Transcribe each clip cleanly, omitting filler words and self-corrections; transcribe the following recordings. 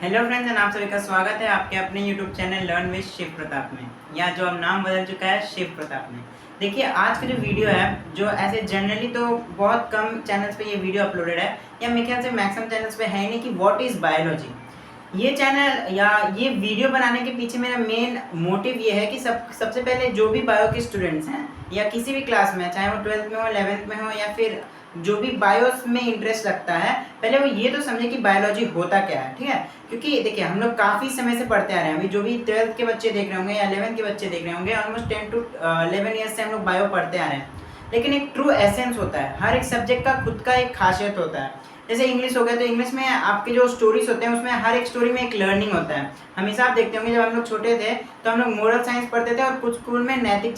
Hello friends and आप सभी का स्वागत है आपके अपने YouTube channel learn with Shiv Pratap में। या जो अब नाम बदल चुका है शिव प्रताप में। देखिए आज का जो वीडियो है, जो ऐसे जनरली तो बहुत कम चैनल्स पे ये वीडियो अपलोडेड है, या मेरे ख्याल से मैक्सिमम चैनल्स पे है ही नहीं, कि व्हाट इज़ बायोलॉजी। ये चैनल या ये वीडियो बनाने के पीछे मेरा मेन मोटिव ये है कि सबसे पहले जो भी बायो के स्टूडेंट्स हैं या किसी भी क्लास में, चाहे वो 12th में हो, 11th में हो, या फिर जो भी बायोस में इंटरेस्ट लगता है, पहले वो ये तो समझे कि बायोलॉजी होता क्या है। ठीक है, क्योंकि देखिए हम लोग काफ़ी समय से पढ़ते आ रहे हैं। अभी जो भी 12th के बच्चे देख रहे होंगे या 11th के बच्चे देख रहे होंगे, ऑलमोस्ट 10 to 11 ईयर्स से हम लोग बायो पढ़ते आ रहे हैं। लेकिन एक ट्रू एसेंस होता है, हर एक सब्जेक्ट का खुद का एक खासियत होता है। जैसे इंग्लिश हो गया, तो इंग्लिश में आपके जो स्टोरीज होते हैं उसमें हर एक स्टोरी में एक लर्निंग होता है। हमेशा आप देखते होंगे जब हम लोग छोटे थे तो हम लोग मोरल साइंस पढ़ते थे, और कुछ स्कूल में नैतिक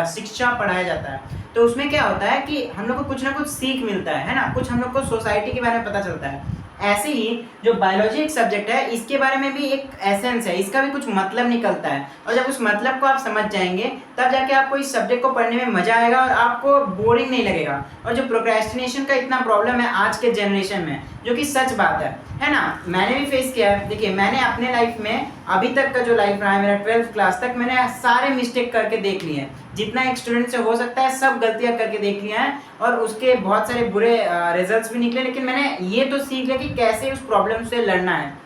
शिक्षा पढ़ाया जाता है। तो उसमें क्या होता है कि हम लोग को कुछ ना कुछ सीख मिलता है ना, कुछ हम लोग को सोसाइटी के बारे में पता चलता है। ऐसे ही जो बायोलॉजी एक सब्जेक्ट है, इसके बारे में भी एक एसेंस है, इसका भी कुछ मतलब निकलता है। और जब उस मतलब को आप समझ जाएंगे तब जाके आपको इस सब्जेक्ट को पढ़ने में मजा आएगा और आपको बोरिंग नहीं लगेगा। और जो प्रोक्रेस्टिनेशन का इतना प्रॉब्लम है आज के जनरेशन में, जो कि सच बात है ना, मैंने भी फेस किया है। देखिए मैंने अपने लाइफ में अभी तक का जो लाइफ रहा है मेरा, 12th क्लास तक, मैंने सारे मिस्टेक करके देख लिए हैं। जितना एक स्टूडेंट से हो सकता है सब गलतियां करके देख लिया है, और उसके बहुत सारे बुरे रिजल्ट्स भी निकले। लेकिन मैंने ये तो सीख लिया कि कैसे उस प्रॉब्लम से लड़ना है।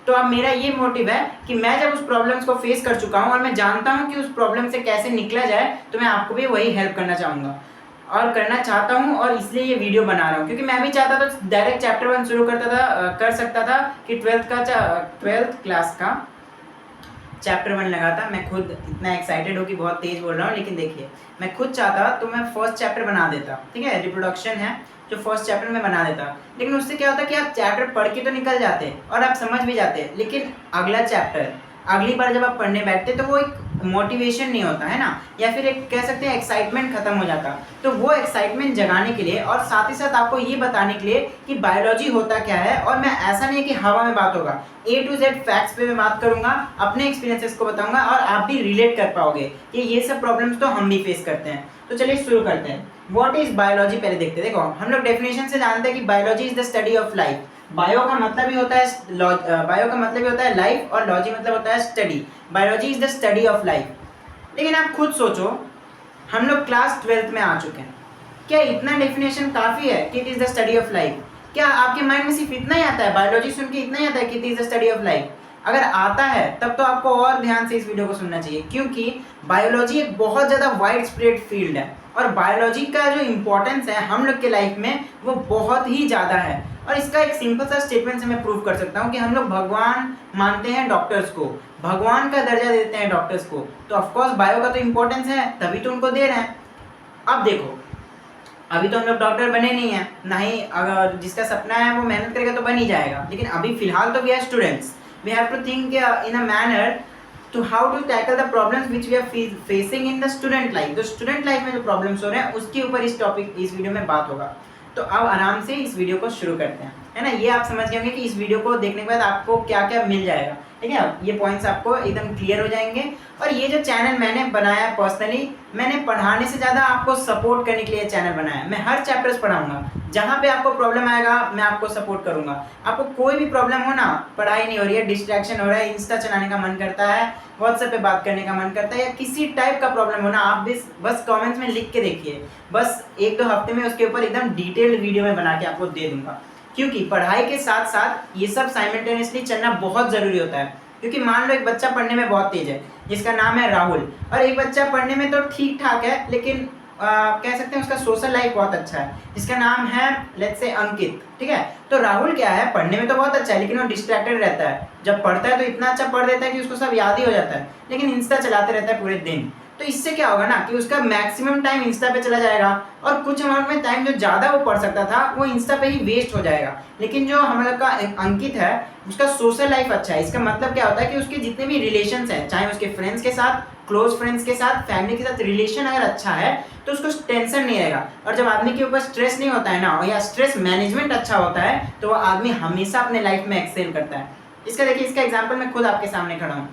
तो अब मेरा ये मोटिव है कि मैं जब उस प्रॉब्लम्स को फेस कर चुका हूँ और मैं जानता हूँ कि उस प्रॉब्लम से कैसे निकला जाए, तो मैं आपको भी वही हेल्प करना चाहूँगा और करना चाहता हूँ। और इसलिए ये वीडियो बना रहा हूँ, क्योंकि मैं भी चाहता था डायरेक्ट चैप्टर 1 शुरू कर सकता था कि 12th क्लास का चैप्टर 1 लगा था। मैं खुद इतना एक्साइटेड हूँ कि बहुत तेज बोल रहा हूँ, लेकिन देखिए मैं खुद चाहता तो मैं फर्स्ट चैप्टर बना देता। ठीक है, रिप्रोडक्शन है जो फर्स्ट चैप्टर में बना देता। लेकिन उससे क्या होता कि आप चैप्टर पढ़ के तो निकल जाते और आप समझ भी जाते, लेकिन अगला चैप्टर अगली बार जब आप पढ़ने बैठते तो वो एक मोटिवेशन नहीं होता है ना, या फिर एक कह सकते हैं एक्साइटमेंट खत्म हो जाता। तो वो एक्साइटमेंट जगाने के लिए और साथ ही साथ आपको ये बताने के लिए कि बायोलॉजी होता क्या है, और मैं ऐसा नहीं है कि हवा में बात होगा, A to Z फैक्ट्स पे मैं बात करूंगा, अपने एक्सपीरियंसेस को बताऊंगा, और आप भी रिलेट कर पाओगे कि ये सब प्रॉब्लम्स तो हम भी फेस करते हैं। तो चलिए शुरू करते हैं। व्हाट इज बायोलॉजी पहले देखते हैं। देखो हम लोग डेफिनेशन से जानते हैं कि biology is the study of life. Bio का मतलब ही होता है लाइफ, और लॉजी मतलब होता है study. Biology is the study of life. लेकिन आप खुद सोचो, हम लोग क्लास 12th में आ चुके हैं, क्या इतना डेफिनेशन काफ़ी है कि it is the study of life? क्या आपके माइंड में सिर्फ इतना ही आता है, बायोलॉजी सुन के इतना ही आता है कि it is the study of life? अगर आता है तब तो आपको और ध्यान से इस वीडियो को सुनना चाहिए, क्योंकि बायोलॉजी एक बहुत ज़्यादा वाइड स्प्रेड फील्ड है, और बायोलॉजी का जो इम्पोर्टेंस है हम लोग के लाइफ में वो बहुत ही ज़्यादा है। और इसका एक सिंपल सा स्टेटमेंट से मैं प्रूव कर सकता हूँ कि हम लोग भगवान मानते हैं डॉक्टर्स को, भगवान का दर्जा देते हैं डॉक्टर्स को, तो ऑफकोर्स बायो का तो इम्पोर्टेंस है, तभी तो उनको दे रहे हैं। अब देखो, अभी तो हम लोग डॉक्टर बने नहीं हैं, ना ही अगर जिसका सपना है वो मेहनत करेगा तो बन ही जाएगा। लेकिन अभी फिलहाल तो we are students, we have to think in a manner to how to tackle the problems which we are facing in the student life. जो स्टूडेंट लाइफ में जो प्रॉब्लम्स हो रहे हैं उसके ऊपर इस वीडियो में बात होगा। तो अब आराम से इस वीडियो को शुरू करते हैं, है ना। ये आप समझ गए होंगे कि इस वीडियो को देखने के बाद आपको क्या क्या मिल जाएगा। ठीक है, ये पॉइंट्स आपको एकदम क्लियर हो जाएंगे। और ये जो चैनल मैंने बनाया पर्सनली, मैंने पढ़ाने से ज़्यादा आपको सपोर्ट करने के लिए चैनल बनाया है। मैं हर चैप्टर्स पढ़ाऊंगा, जहाँ पे आपको प्रॉब्लम आएगा मैं आपको सपोर्ट करूंगा। आपको कोई भी प्रॉब्लम हो ना, पढ़ाई नहीं हो रही है, डिस्ट्रैक्शन हो रहा है, इंस्टा चलाने का मन करता है, व्हाट्सएप पे बात करने का मन करता है, या किसी टाइप का प्रॉब्लम हो ना, आप बस कमेंट्स में लिख के देखिए। बस 1-2 हफ्ते में उसके ऊपर एकदम डिटेल्ड वीडियो में बना के आपको दे दूंगा। क्योंकि पढ़ाई के साथ साथ ये सब साइमल्टेनियसली चलना बहुत ज़रूरी होता है। क्योंकि मान लो एक बच्चा पढ़ने में बहुत तेज है, जिसका नाम है राहुल, और एक बच्चा पढ़ने में तो ठीक ठाक है, लेकिन कह सकते हैं उसका सोशल लाइफ बहुत अच्छा है, जिसका नाम है लेट्स से अंकित। ठीक है, तो राहुल क्या है, पढ़ने में तो बहुत अच्छा है, लेकिन वो डिस्ट्रैक्टेड रहता है। जब पढ़ता है तो इतना अच्छा पढ़ देता है कि उसको सब याद ही हो जाता है, लेकिन इंस्टा चलाते रहता है पूरे दिन। तो इससे क्या होगा ना कि उसका मैक्सिमम टाइम इंस्टा पे चला जाएगा, और कुछ अमाउंट में टाइम जो ज़्यादा वो पढ़ सकता था वो इंस्टा पे ही वेस्ट हो जाएगा। लेकिन जो हम लोग का अंकित है, उसका सोशल लाइफ अच्छा है। इसका मतलब क्या होता है कि उसके जितने भी रिलेशंस हैं, चाहे उसके फ्रेंड्स के साथ, क्लोज फ्रेंड्स के साथ, फैमिली के साथ रिलेशन अगर अच्छा है तो उसको टेंशन नहीं रहेगा। और जब आदमी के ऊपर स्ट्रेस नहीं होता है ना, या स्ट्रेस मैनेजमेंट अच्छा होता है, तो वो आदमी हमेशा अपने लाइफ में एक्सेल करता है। इसका देखिए, इसका एग्जाम्पल मैं खुद आपके सामने खड़ा हूँ।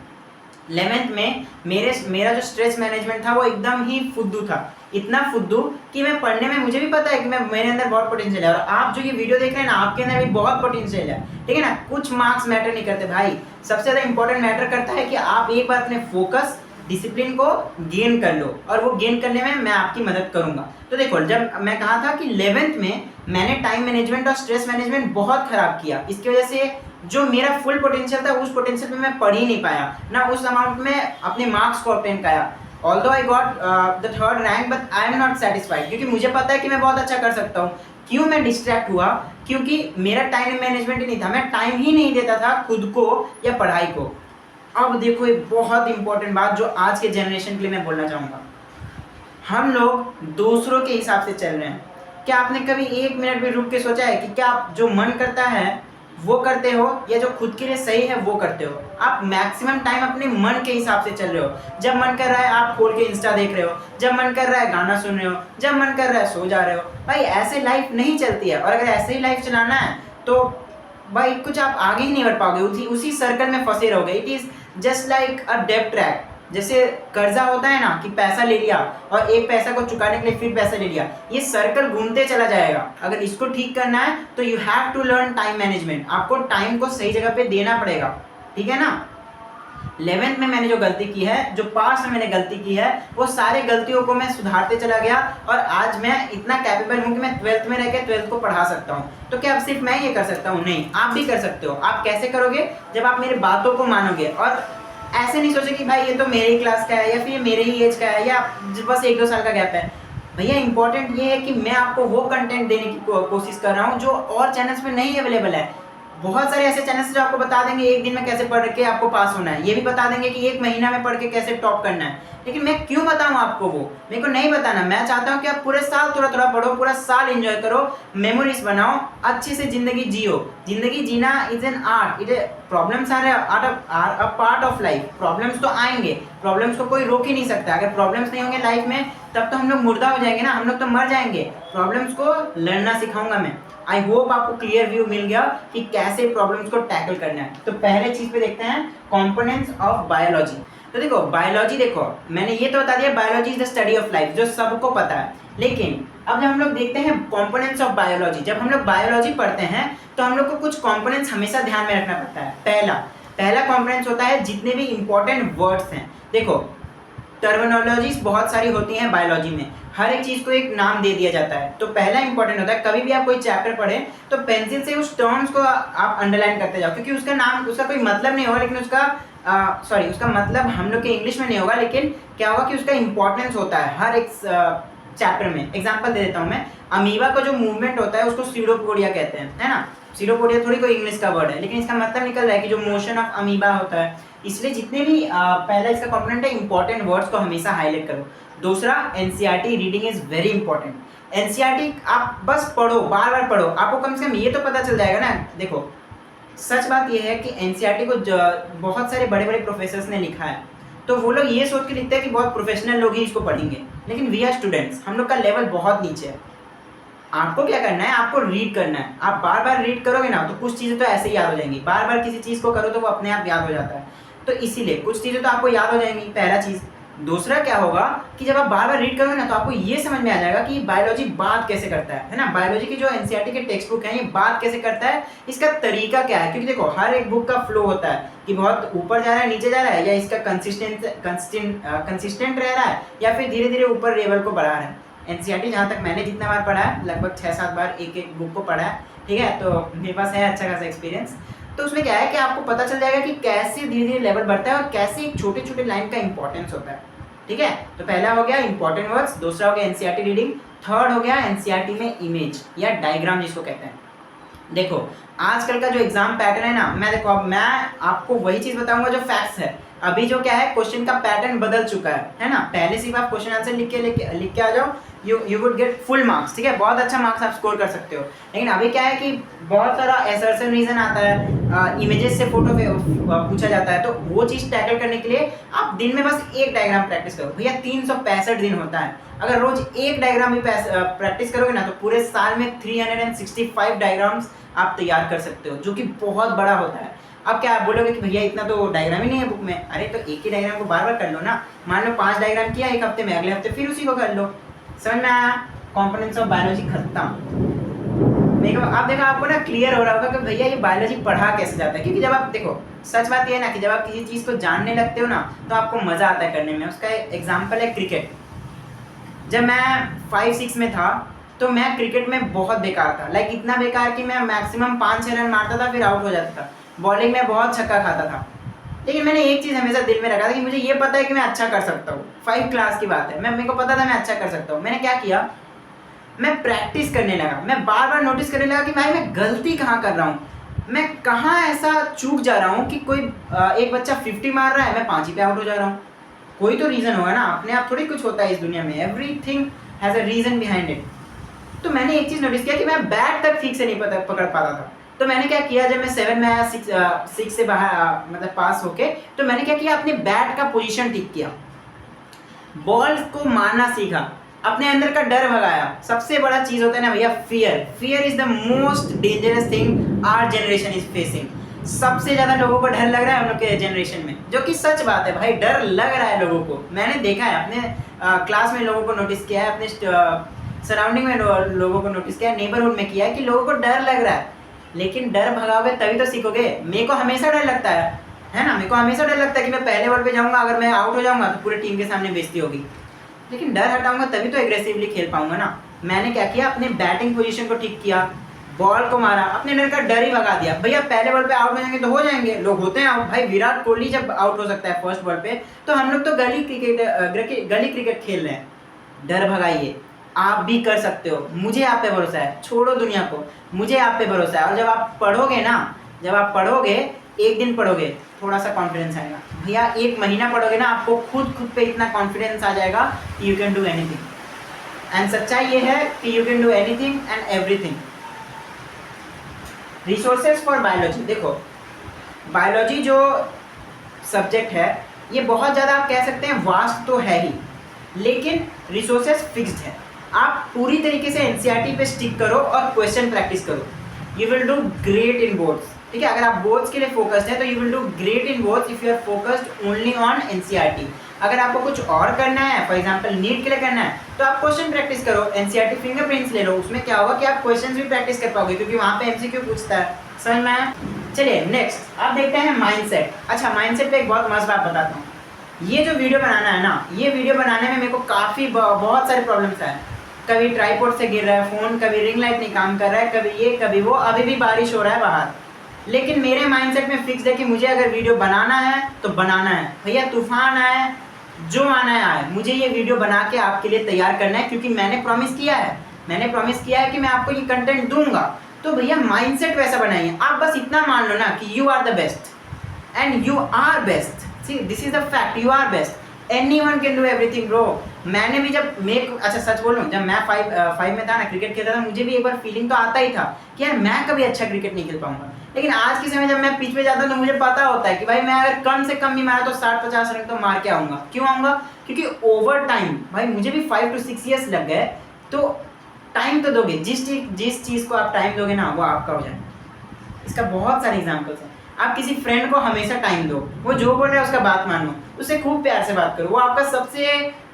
11th में मेरा जो स्ट्रेस मैनेजमेंट था वो एकदम ही फुद्दू था, इतना फुद्दू कि मैं पढ़ने में, मुझे भी पता है कि मेरे अंदर बहुत पोटेंशियल है, और आप जो ये वीडियो देख रहे हैं ना, आपके अंदर भी बहुत पोटेंशियल है, ठीक है ना। कुछ मार्क्स मैटर नहीं करते भाई, सबसे ज़्यादा इंपॉर्टेंट मैटर करता है कि आप एक बार अपने फोकस डिसिप्लिन को गेन कर लो, और वो गेन करने में मैं आपकी मदद करूंगा। तो देखो, जब मैं कहा था कि 11th में मैंने टाइम मैनेजमेंट और स्ट्रेस मैनेजमेंट बहुत खराब किया, इसकी वजह से जो मेरा फुल पोटेंशियल था उस पोटेंशियल में मैं पढ़ ही नहीं पाया, ना उस अमाउंट में अपने मार्क्स को ऑब्टेन किया। Although I got the 3rd rank, but I am not satisfied, क्योंकि मुझे पता है कि मैं बहुत अच्छा कर सकता हूँ। क्यों मैं डिस्ट्रैक्ट हुआ? क्योंकि मेरा टाइम मैनेजमेंट ही नहीं था, मैं टाइम ही नहीं देता था खुद को या पढ़ाई को। अब देखो एक बहुत इंपॉर्टेंट बात जो आज के जनरेशन के लिए मैं बोलना चाहूँगा, हम लोग दूसरों के हिसाब से चल रहे हैं। क्या आपने कभी 1 मिनट भी रुक के सोचा है कि क्या आप जो मन करता है वो करते हो, या जो खुद के लिए सही है वो करते हो? आप मैक्सिमम टाइम अपने मन के हिसाब से चल रहे हो। जब मन कर रहा है आप खोल के इंस्टा देख रहे हो, जब मन कर रहा है गाना सुन रहे हो, जब मन कर रहा है सो जा रहे हो। भाई ऐसे लाइफ नहीं चलती है, और अगर ऐसे ही लाइफ चलाना है तो भाई कुछ आप आगे ही नहीं बढ़ पाओगे, उसी सर्कल में फंसे रहोगे। इट इज़ जस्ट लाइक अ डेब्ट ट्रैप। जैसे कर्जा होता है ना, कि पैसा ले लिया और एक पैसा को चुकाने के लिए फिर पैसा ले लिया, ये सर्कल घूमते चला जाएगा। अगर इसको ठीक करना है तो you have to learn time management. आपको टाइम को सही जगह पे देना पड़ेगा, ठीक है ना। 11th में मैंने जो गलती की है, जो पास्ट में मैंने गलती की है, वो सारे गलतियों को मैं सुधारते चला गया, और आज मैं इतना कैपेबल हूँ कि मैं 12th में रह के 12th को पढ़ा सकता हूँ। तो क्या अब सिर्फ मैं ये कर सकता हूँ? नहीं, आप भी कर सकते हो। आप कैसे करोगे? जब आप मेरी बातों को मानोगे, और ऐसे नहीं सोचे कि भाई ये तो मेरे ही क्लास का है, या फिर मेरे ही एज का है, या बस 1-2 साल का गैप है। भैया इंपॉर्टेंट ये है कि मैं आपको वो कंटेंट देने की कोशिश कर रहा हूँ जो और चैनल्स में नहीं अवेलेबल है। बहुत सारे ऐसे चैनल्स जो आपको बता देंगे 1 दिन में कैसे पढ़ के आपको पास होना है, ये भी बता देंगे कि 1 महीना में पढ़ के कैसे टॉप करना है। लेकिन मैं क्यों बताऊं आपको? वो मेरे को नहीं बताना। मैं चाहता हूं कि आप पूरे साल थोड़ा थोड़ा पढ़ो, पूरा साल एंजॉय करो, मेमोरीज बनाओ, अच्छे से जिंदगी जियो। जिंदगी जीना is an art. Problems are a part of life. Problems तो आएंगे, प्रॉब्लम्स को कोई रोक ही नहीं सकता। अगर प्रॉब्लम्स नहीं होंगे लाइफ में तब तो हम लोग मुर्दा हो जाएंगे ना, हम लोग तो मर जाएंगे। प्रॉब्लम्स को लड़ना सिखाऊंगा मैं। आई होप आपको क्लियर व्यू मिल गया कि कैसे प्रॉब्लम्स को टैकल करना है। तो पहले चीज पे देखते हैं कंपोनेंट्स ऑफ बायोलॉजी। तो देखो बायोलॉजी, देखो मैंने ये तो बता दिया biology is the study of life, जो सबको पता है। लेकिन अब जब हम लोग देखते हैं कंपोनेंट्स ऑफ बायोलॉजी, जब हम लोग बायोलॉजी पढ़ते हैं तो हम लोग को कुछ कंपोनेंट्स हमेशा ध्यान में रखना पड़ता है। पहला कंपोनेंट्स होता है जितने भी इंपॉर्टेंट वर्ड्स हैं। देखो टर्मिनोलॉजीज बहुत सारी होती हैं बायोलॉजी में, हर एक चीज़ को एक नाम दे दिया जाता है। तो पहला इंपॉर्टेंट होता है, कभी भी आप कोई चैप्टर पढ़ें तो पेंसिल से उस टर्म्स को आप अंडरलाइन करते जाओ, क्योंकि उसका नाम, उसका कोई मतलब नहीं होगा, लेकिन उसका मतलब हम लोग के इंग्लिश में नहीं होगा, लेकिन क्या होगा कि उसका इंपॉर्टेंस होता है हर एक चैप्टर में। एग्जाम्पल दे देता हूँ मैं, अमीबा का जो मूवमेंट होता है उसको सीडोपोडिया कहते हैं, है ना। सीडोपोडिया थोड़ी कोई इंग्लिश का वर्ड है, लेकिन इसका मतलब निकल रहा है कि जो मोशन ऑफ अमीबा होता है। इसलिए जितने भी पहला इसका कंपोनेंट है, इंपॉर्टेंट वर्ड्स को हमेशा हाईलाइट करो। दूसरा, NCERT reading is very important. NCERT आप बस पढ़ो, बार बार पढ़ो, आपको कम से कम ये तो पता चल जाएगा ना। देखो सच बात यह है कि एनसीईआरटी को बहुत सारे बड़े बड़े प्रोफेसर्स ने लिखा है, तो वो लोग ये सोच के लिखते हैं कि बहुत प्रोफेशनल लोग ही इसको पढ़ेंगे, लेकिन वी आर स्टूडेंट्स, हम लोग का लेवल बहुत नीचे है। आपको क्या करना है, आपको रीड करना है। आप बार बार रीड करोगे ना तो कुछ चीज़ें तो ऐसे ही याद हो जाएंगी। बार बार किसी चीज़ को करो तो वो अपने आप याद हो जाता है, तो इसीलिए कुछ चीज़ें तो आपको याद हो जाएंगी, पहला चीज़। दूसरा क्या होगा कि जब आप बार बार रीड करोगे ना तो आपको ये समझ में आ जाएगा कि बायोलॉजी बात कैसे करता है ना। बायोलॉजी की जो एनसीईआरटी के टेक्स्ट बुक है, ये बात कैसे करता है, इसका तरीका क्या है। क्योंकि देखो हर एक बुक का फ्लो होता है कि बहुत ऊपर जा रहा है, नीचे जा रहा है, या इसका कंसिस्टेंट रह रहा है, या फिर धीरे धीरे ऊपर लेवल को बढ़ा रहा है। एनसीईआरटी जहाँ तक मैंने जितना बार पढ़ा है, लगभग 6-7 बार एक एक बुक को पढ़ा है, ठीक है, तो मेरे पास है अच्छा खासा एक्सपीरियंस। तो उसमें क्या है कि आपको पता चल जाएगा कि कैसे धीरे धीरे लेवल बढ़ता है और कैसे एक छोटे छोटे लाइन का इंपॉर्टेंस होता है, ठीक है। तो पहला हो गया इंपॉर्टेंट वर्ड्स, दूसरा हो गया एनसीईआरटी रीडिंग, थर्ड हो गया एनसीईआरटी में इमेज या डायग्राम जिसको कहते हैं। देखो आजकल का जो एग्जाम पैटर्न है ना, मैं आपको वही चीज़ बताऊंगा जो फैक्ट्स है। अभी जो क्या है, क्वेश्चन का पैटर्न बदल चुका है ना। पहले सिर्फ आप क्वेश्चन आंसर लिख के आ जाओ, you would get full marks, ठीक है, बहुत अच्छा मार्क्स आप स्कोर कर सकते हो। लेकिन अभी क्या है कि बहुत सारा असर्शन रीजन आता है, इमेजेस से फोटो पूछा जाता है, तो वो चीज़ टैकल करने के लिए आप दिन में बस एक डायग्राम प्रैक्टिस करो। भैया 365 दिन होता है, अगर रोज एक डायग्राम भी प्रैक्टिस करोगे ना तो पूरे साल में 365 डायग्राम्स आप तैयार कर सकते हो, जो कि बहुत बड़ा होता है। अब क्या आप बोलोगे कि भैया इतना तो डायग्राम ही नहीं है बुक में। अरे तो एक ही डायग्राम को बार बार कर लो ना। मान लो 5 डायग्राम किया एक हफ्ते में, अगले हफ्ते फिर उसी को कर लो। समझ में आया? कंपोनेंट्स ऑफ बायोलॉजी खत्म। देखो अब देखो आपको ना क्लियर हो रहा होगा कि भैया ये बायोलॉजी पढ़ा कैसे जाता है। क्योंकि जब आप देखो, सच बात ये है ना कि जब आप किसी चीज़ को जानने लगते हो ना तो आपको मज़ा आता है करने में। उसका एग्जाम्पल है क्रिकेट। जब मैं 5-6 में था तो मैं क्रिकेट में बहुत बेकार था, लाइक इतना बेकार कि मैं मैक्सिमम 5-6 रन मारता था फिर आउट हो जाता था। बॉलिंग में बहुत छक्का खाता था। लेकिन मैंने एक चीज़ हमेशा दिल में रखा था कि मुझे ये पता है कि मैं अच्छा कर सकता हूँ। 5 क्लास की बात है, मेरे को पता था मैं अच्छा कर सकता हूँ। मैंने क्या किया, मैं प्रैक्टिस करने लगा। मैं बार बार नोटिस करने लगा कि भाई मैं गलती कहाँ कर रहा हूँ, मैं कहाँ ऐसा चूक जा रहा हूँ कि कोई एक बच्चा 50 मार रहा है, मैं 5 ही पे आउट हो जा रहा हूँ। कोई तो रीज़न होगा ना, अपने आप थोड़ी कुछ होता है इस दुनिया में। Everything has a reason behind it. तो मैंने एक चीज़ नोटिस किया कि मैं बैट तक ठीक से नहीं पकड़ पाता था। तो मैंने क्या किया, जब मैं 7 में आया, 6 से बाहर मतलब पास होके, तो मैंने क्या किया, अपने बैट का पोजीशन ठीक किया, बॉल को मारना सीखा, अपने अंदर का डर भगाया। सबसे बड़ा चीज़ होता है ना भैया, fear. Fear is the most dangerous thing our generation is facing. सबसे ज़्यादा लोगों को डर लग रहा है हम लोग के जनरेशन में, जो कि सच बात है भाई, डर लग रहा है लोगों को। मैंने देखा है अपने क्लास में लोगों को नोटिस किया है, अपने सराउंडिंग में लोगों को नोटिस किया है, नेबरहुड में किया है कि लोगों को डर लग रहा है। लेकिन डर भगाओगे तभी तो सीखोगे। मेरे को हमेशा डर लगता है ना, मेरे को हमेशा डर लगता है कि मैं पहले बॉल पे जाऊंगा, अगर मैं आउट हो जाऊंगा तो पूरे टीम के सामने बेइज्जती होगी। लेकिन डर हटाऊंगा तभी तो एग्रेसिवली खेल पाऊंगा ना। मैंने क्या किया, अपने बैटिंग पोजीशन को ठीक किया, बॉल को मारा, अपने अंदर का डर ही भगा दिया। भैया पहले बॉल पे आउट हो जाएंगे तो हो जाएंगे, लोग होते हैं आउट। भाई विराट कोहली जब आउट हो सकता है फर्स्ट बॉल पे, तो हम लोग तो गली क्रिकेट खेल रहे हैं। डर भगाइए, आप भी कर सकते हो। मुझे आप पे भरोसा है, छोड़ो दुनिया को, मुझे आप पे भरोसा है। और जब आप पढ़ोगे ना, जब आप पढ़ोगे, एक दिन पढ़ोगे, थोड़ा सा कॉन्फिडेंस आएगा। भैया 1 महीना पढ़ोगे ना, आपको खुद पे इतना कॉन्फिडेंस आ जाएगा कि you can do anything. And सच्चाई ये है कि you can do anything and everything. Resources for biology. देखो बायोलॉजी जो सब्जेक्ट है ये बहुत ज़्यादा आप कह सकते हैं वास्ट तो है ही, लेकिन रिसोर्सेज फिक्स्ड है। आप पूरी तरीके से एनसीईआरटी पे स्टिक करो और क्वेश्चन प्रैक्टिस करो, you will do great in boards. ठीक है, अगर आप बोर्ड्स के लिए फोकस्ड है तो you will do great in boards if you are focused only on NCERT. अगर आपको कुछ और करना है, फॉर एग्जांपल नीट के लिए करना है, तो आप क्वेश्चन प्रैक्टिस करो, एनसीईआरटी फिंगरप्रिंट्स ले लो। उसमें क्या होगा कि आप क्वेश्चंस भी प्रैक्टिस कर पाओगे, क्योंकि वहाँ पे एमसीक्यू पूछता है। समझ में आया? चलिए नेक्स्ट आप देखते हैं माइंडसेट। अच्छा, माइंडसेट पे एक बहुत मस्त बात बताता हूँ। ये जो वीडियो बनाना है ना, ये वीडियो बनाने में मेरे को काफ़ी बहुत सारे प्रॉब्लम्स आए। कभी ट्राइपॉड से गिर रहा है फ़ोन, कभी रिंग लाइट नहीं काम कर रहा है, कभी ये कभी वो, अभी भी बारिश हो रहा है बाहर। लेकिन मेरे माइंडसेट में फिक्स है कि मुझे अगर वीडियो बनाना है तो बनाना है। भैया तूफान आए, जो आना है आए, मुझे ये वीडियो बना के आपके लिए तैयार करना है, क्योंकि मैंने प्रॉमिस किया है कि मैं आपको ये कंटेंट दूंगा। तो भैया माइंडसेट वैसा बनाइए। आप बस इतना मान लो ना कि you are the best and you are best. See this is the fact, you are best, anyone can do everything bro. मैंने भी जब अच्छा सच बोलूं, जब मैं 5 में था ना, क्रिकेट खेलता था, मुझे भी एक बार फीलिंग तो आता ही था कि यार मैं कभी अच्छा क्रिकेट नहीं खेल पाऊंगा। लेकिन आज के समय जब मैं पिच पे जाता हूं तो मुझे पता होता है कि भाई मैं अगर कम से कम भी मारा तो 60-50 रन तो मार के आऊँगा। क्यों आऊँगा? क्योंकि ओवर टाइम, भाई मुझे भी 5 to 6 ईयर्स लग गए। तो टाइम तो दोगे, जिस चीज़ को आप टाइम दोगे ना वो आपका हो जाएगा। इसका बहुत सारे एग्जाम्पल्स हैं। आप किसी फ्रेंड को हमेशा टाइम दो, वो जो बोल रहा है उसका बात मानो, उससे खूब प्यार से बात करो, वो आपका सबसे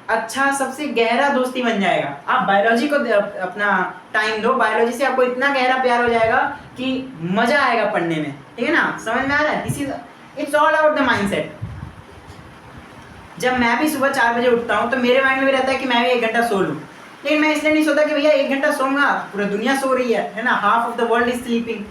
अच्छा, सबसे गहरा दोस्ती बन जाएगा। आप बायोलॉजी को अपना टाइम दो, बायोलॉजी से आपको इतना गहरा प्यार हो जाएगा कि मजा आएगा पढ़ने में। ठीक है ना, समझ में आ रहा है? This is it's all about the mindset. जब मैं भी सुबह 4 बजे उठता हूँ तो मेरे माइंड में भी रहता है कि मैं भी 1 घंटा सो लूँ। लेकिन मैं इसलिए नहीं सोता कि भैया 1 घंटा सोऊंगा, पूरी दुनिया सो रही है ना, half of the world is sleeping.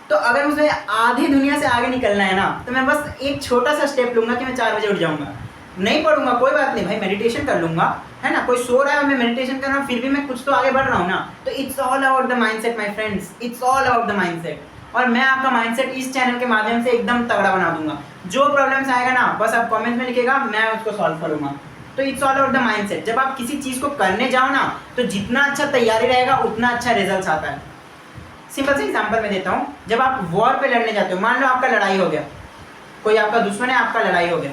तो अगर मुझे आधी दुनिया से आगे निकलना है ना, तो मैं बस एक छोटा सा स्टेप लूंगा कि मैं 4 बजे उठ जाऊंगा। नहीं पढ़ूंगा कोई बात नहीं भाई, मेडिटेशन कर लूंगा, है ना। कोई सो रहा है, मैं मेडिटेशन कर रहा हूँ, फिर भी मैं कुछ तो आगे बढ़ रहा हूँ ना। तो it's all about the mindset my friends, it's all about the mindset. और मैं आपका माइंडसेट इस चैनल के माध्यम से एकदम तगड़ा बना दूंगा। जो प्रॉब्लम्स आएगा ना, बस आप कमेंट में लिखेगा, मैं उसको सॉल्व करूंगा। तो it's all about the mindset. जब आप किसी चीज़ को करने जाओ ना, तो जितना अच्छा तैयारी रहेगा उतना अच्छा रिजल्ट आता है। सिंपल से एग्जांपल मैं देता हूँ। जब आप वॉर पे लड़ने जाते हो, मान लो आपका लड़ाई हो गया, कोई आपका दुश्मन है, आपका लड़ाई हो गया,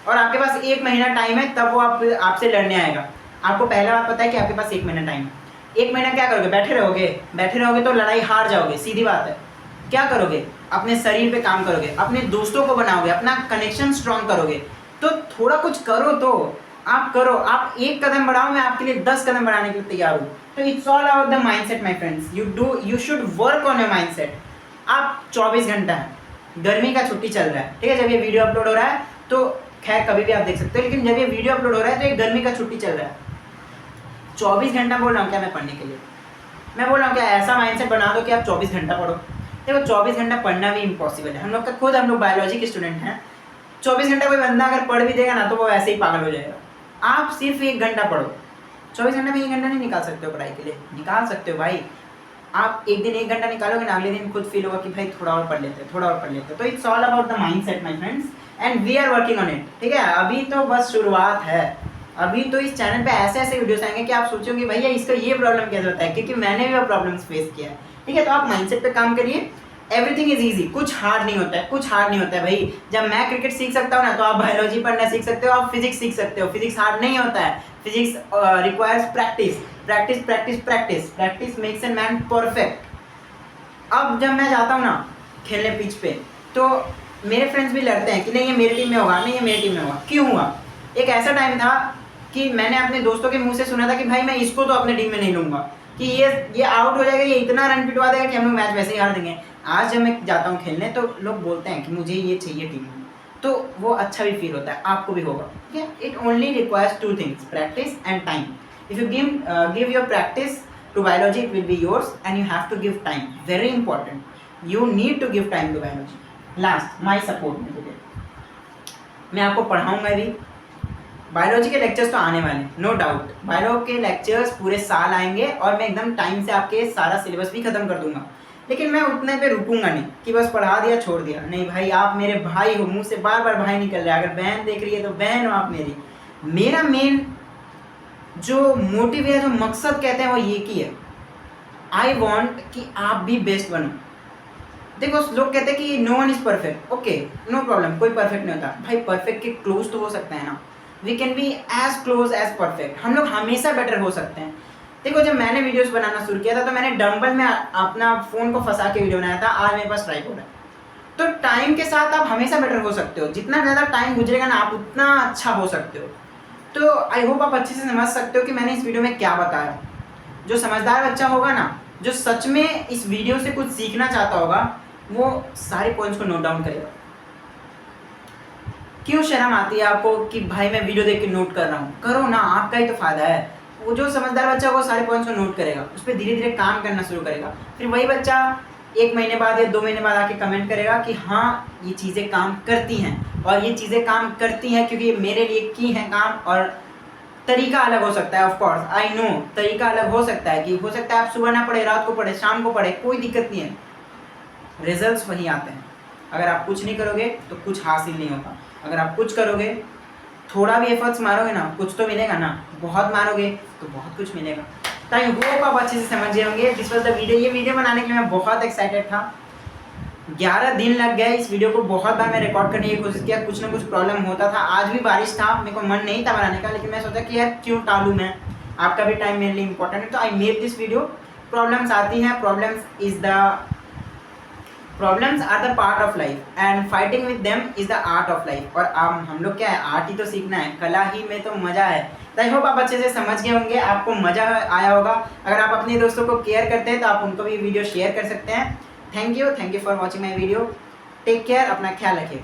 और आपके पास 1 महीना टाइम है, तब वो आपसे लड़ने आएगा। आपको पहला बात पता है कि आपके पास 1 महीना टाइम है। 1 महीना क्या करोगे? बैठे रहोगे तो लड़ाई हार जाओगे, सीधी बात है। क्या करोगे? अपने शरीर पे काम करोगे, अपने दोस्तों को बनाओगे, अपना कनेक्शन स्ट्रॉन्ग करोगे। तो थोड़ा कुछ करो, तो आप करो, आप एक कदम बढ़ाओ, मैं आपके लिए 10 कदम बढ़ाने के लिए तैयार हूँ। तो it's all about the mindset my friends, you should work on your mindset. आप 24 घंटा है, गर्मी का छुट्टी चल रहा है, ठीक है, जब ये वीडियो अपलोड हो रहा है तो खैर कभी भी आप देख सकते हो, लेकिन जब ये वीडियो अपलोड हो रहा है तो ये गर्मी का छुट्टी चल रहा है। 24 घंटा बोल रहा हूँ क्या मैं पढ़ने के लिए? मैं बोल रहा हूँ क्या ऐसा माइंडसेट बना दो कि आप 24 घंटा पढ़ो। देखो 24 घंटा पढ़ना भी इम्पॉसिबल है, हम लोग बायोलॉजी के स्टूडेंट हैं। 24 घंटा कोई बंदा अगर पढ़ भी देगा ना तो वो ऐसे ही पागल हो जाएगा। आप सिर्फ 1 घंटा पढ़ो। 24 घंटे में 1 घंटा नहीं निकाल सकते हो पढ़ाई के लिए, निकाल सकते हो भाई। आप एक दिन 1 घंटा निकालोगे ना, अगले दिन खुद फील होगा कि भाई थोड़ा और पढ़ लेते, थोड़ा और पढ़ लेते। तो it's all about the mindset my friends, and we are working on it, ठीक है। अभी तो बस शुरुआत है, अभी तो इस चैनल पे ऐसे ऐसे वीडियोस आएंगे कि आप सोचोगे भैया इसका ये प्रॉब्लम कैसे होता है, क्योंकि मैंने भी वो प्रॉब्लम्स फेस किया है, ठीक है। तो आप माइंडसेट पे काम करिए, एवरीथिंग इज ईजी, कुछ हार्ड नहीं होता है, कुछ हार्ड नहीं होता है भाई। जब मैं क्रिकेट सीख सकता हूँ ना, तो आप बायोलॉजी पढ़ना सीख सकते हो, आप फिजिक्स सीख सकते हो। फिजिक्स हार्ड नहीं होता है, physics requires practice, practice practice practice, practice makes a man perfect. अब जब मैं जाता हूँ ना खेलने पिच पे, तो मेरे फ्रेंड्स भी लड़ते हैं कि नहीं ये मेरी टीम में होगा, नहीं ये मेरी टीम में होगा। क्यों हुआ? एक ऐसा टाइम था कि मैंने अपने दोस्तों के मुंह से सुना था कि भाई मैं इसको तो अपने टीम में नहीं लूँगा, कि ये आउट हो जाएगा, ये इतना रन पिटवा देगा कि हम लोग मैच वैसे ही हार देंगे। आज जब मैं जाता हूँ खेलने तो लोग बोलते हैं कि मुझे ये चाहिए टीम में, तो वो अच्छा भी फील होता है, आपको भी होगा, ठीक है। It only requires 2 things, practice and time. If you give your practice to biology, it will be yours, and you have to give time, very important, you need to give time to biology. Last, my support में मैं आपको पढ़ाऊंगा भी। Biology के lectures तो आने वाले, no doubt, bio के लेक्चर्स पूरे साल आएंगे और मैं एकदम टाइम से आपके सारा सिलेबस भी खत्म कर दूंगा। लेकिन मैं उतने पे रुकूंगा नहीं कि बस पढ़ा दिया छोड़ दिया, नहीं भाई, आप मेरे भाई हो, मुंह से बार बार भाई निकल रहा है। अगर बहन देख रही है तो बहन हो आप मेरी। मेरा मेन जो मोटिव है, जो मकसद कहते हैं, वो ये की है, आई वॉन्ट कि आप भी बेस्ट बनो। देखो लोग कहते हैं कि no one is perfect, okay no problem, कोई परफेक्ट नहीं होता भाई, परफेक्ट के क्लोज तो हो सकते हैं ना, we can be as close as perfect, हम लोग हमेशा बेटर हो सकते हैं। देखो जब मैंने वीडियोस बनाना शुरू किया था तो मैंने डंबल में अपना फ़ोन को फंसा के वीडियो बनाया था, आज मेरे पास ट्राइपॉड है। तो टाइम के साथ आप हमेशा बेटर हो सकते हो, जितना ज़्यादा टाइम गुजरेगा ना आप उतना अच्छा हो सकते हो। तो आई होप आप अच्छे से समझ सकते हो कि मैंने इस वीडियो में क्या बताया। जो समझदार बच्चा होगा ना, जो सच में इस वीडियो से कुछ सीखना चाहता होगा, वो सारे पॉइंट्स को नोट डाउन करेगा। क्यों शर्म आती है आपको कि भाई मैं वीडियो देख के नोट कर रहा हूँ? करो ना, आपका ही तो फायदा है। वो जो समझदार बच्चा होगा सारे पॉइंट्स को नोट करेगा, उस पर धीरे धीरे काम करना शुरू करेगा। फिर वही बच्चा 1 महीने बाद या 2 महीने बाद आके कमेंट करेगा कि हाँ ये चीज़ें काम करती हैं, और ये चीज़ें काम करती हैं क्योंकि ये मेरे लिए की हैं काम। और तरीका अलग हो सकता है, ऑफ कोर्स आई नो, तरीका अलग हो सकता है, कि हो सकता है आप सुबह ना पढ़े, रात को पढ़े, शाम को पढ़े, कोई दिक्कत नहीं है, रिजल्ट्स वही आते हैं। अगर आप कुछ नहीं करोगे तो कुछ हासिल नहीं होता, अगर आप कुछ करोगे, थोड़ा भी एफर्ट्स मारोगे ना, कुछ तो मिलेगा ना, बहुत मारोगे तो बहुत कुछ मिलेगा। तो आई होप आप अच्छे से समझ गए होंगे। This was the video. ये वीडियो बनाने के लिए मैं बहुत एक्साइटेड था, 11 दिन लग गए इस वीडियो को, बहुत बार मैं रिकॉर्ड करने की कोशिश किया, कुछ ना कुछ प्रॉब्लम होता था। आज भी बारिश था, मेरे को मन नहीं था बनाने का, लेकिन मैं सोचा कि यार क्यों टालूँ मैं, आपका भी टाइम मेरे लिए इंपॉर्टेंट है। तो I made this video. Problems आती हैं, problems are the part of life and fighting with them is the art of life. और हम लोग क्या है, आर्ट ही तो सीखना है, कला ही में तो मज़ा है। तो आई होप आप अच्छे से समझ गए होंगे, आपको मज़ा आया होगा। अगर आप अपने दोस्तों को केयर करते हैं तो आप उनको भी वीडियो शेयर कर सकते हैं। Thank you for watching my video. Take care, अपना ख्याल रखिए।